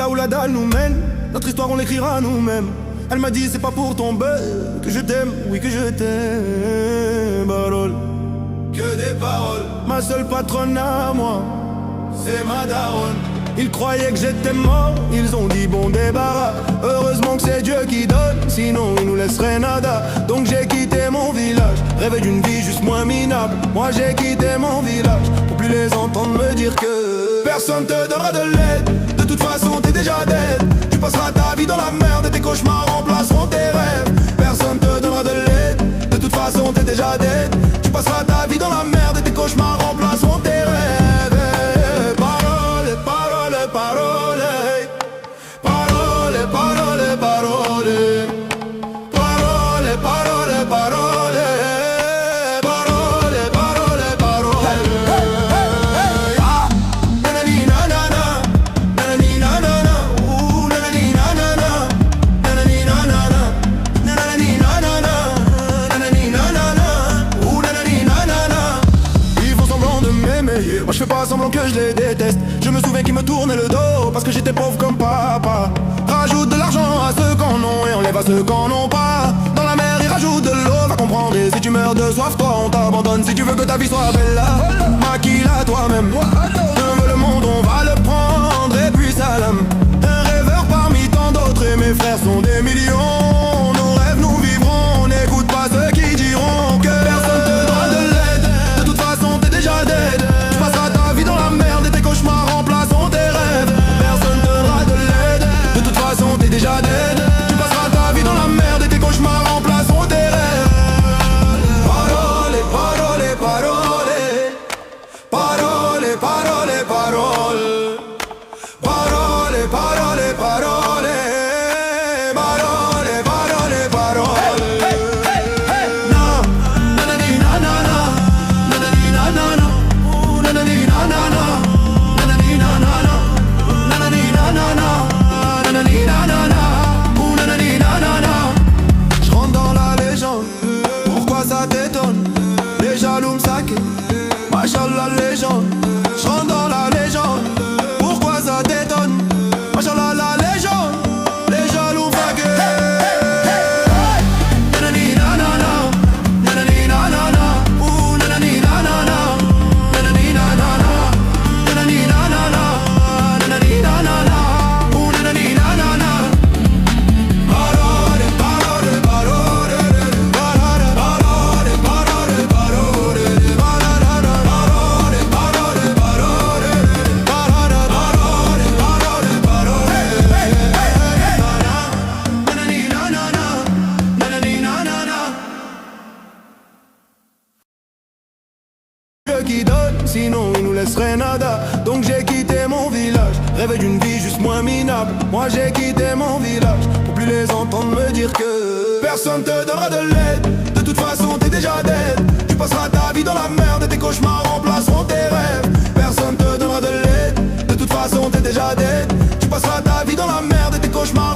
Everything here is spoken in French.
où la dalle nous mène, notre histoire on l'écrira nous-mêmes. Elle m'a dit c'est pas pour tomber que je t'aime, oui que je t'aime. Parole, que des paroles. Ma seule patronne à moi, c'est ma daronne. Ils croyaient que j'étais mort, ils ont dit bon débarras. Heureusement que c'est Dieu qui donne, sinon il nous laisserait nada. Donc j'ai quitté mon village, rêvé d'une vie juste moins minable. Moi j'ai quitté mon village, pour plus les entendre me dire que personne te donnera de l'aide. De toute façon t'es déjà dead. Tu passeras ta vie dans la merde et tes cauchemars remplaceront tes rêves. Personne te donnera de l'aide. De toute façon t'es déjà dead. Tu passeras ta vie dans la merde et tes cauchemars remplaceront tes rêves. Moi je fais pas semblant que je les déteste. Je me souviens qu'ils me tournaient le dos parce que j'étais pauvre comme papa. Rajoute de l'argent à ceux qu'en ont et enlève à ceux qu'en ont pas. Dans la mer ils rajoutent de l'eau, va comprendre. Et si tu meurs de soif, toi on t'abandonne. Si tu veux que ta vie soit belle, maquille-la toi-même. On veut le monde, on va le prendre et puis salam. Un rêveur parmi tant d'autres et mes frères sont des millions. Nos rêves nous vivrons, n'écoute pas ceux qui diront que personne te donnera de l'aide. De toute façon t'es déjà dead. T'es déjà dead. Tu passeras ta vie dans la merde et tes cauchemars remplaceront tes rêves. Parole, parole, parole. Parole, parole, parole. Parole, parole, parole. Parole, parole, parole. Na, nanani, nanana. Nanani, nanana. Nanani, nanana. Nanani, nanana. Nanani, nanana. Je rentre dans la légende. Pourquoi ça t'étonne? Les jaloux me saquent. Machallah légende. Je rentre dans la légende. Pourquoi ça t'étonne? Machallah la légende. Les jaloux fagués. Nanani nanana. Nanani nanana. Ouh nanani nanana. Nanani nanana. Nanani nanana. Nanani nanana. Qui donne, sinon il nous laisserait nada. Donc j'ai quitté mon village, rêvé d'une vie juste moins minable. Moi j'ai quitté mon village, pour plus les entendre me dire que personne te donnera de l'aide. De toute façon t'es déjà dead. Tu passeras ta vie dans la merde et tes cauchemars remplaceront tes rêves. Personne te donnera de l'aide. De toute façon t'es déjà dead. Tu passeras ta vie dans la merde et tes cauchemars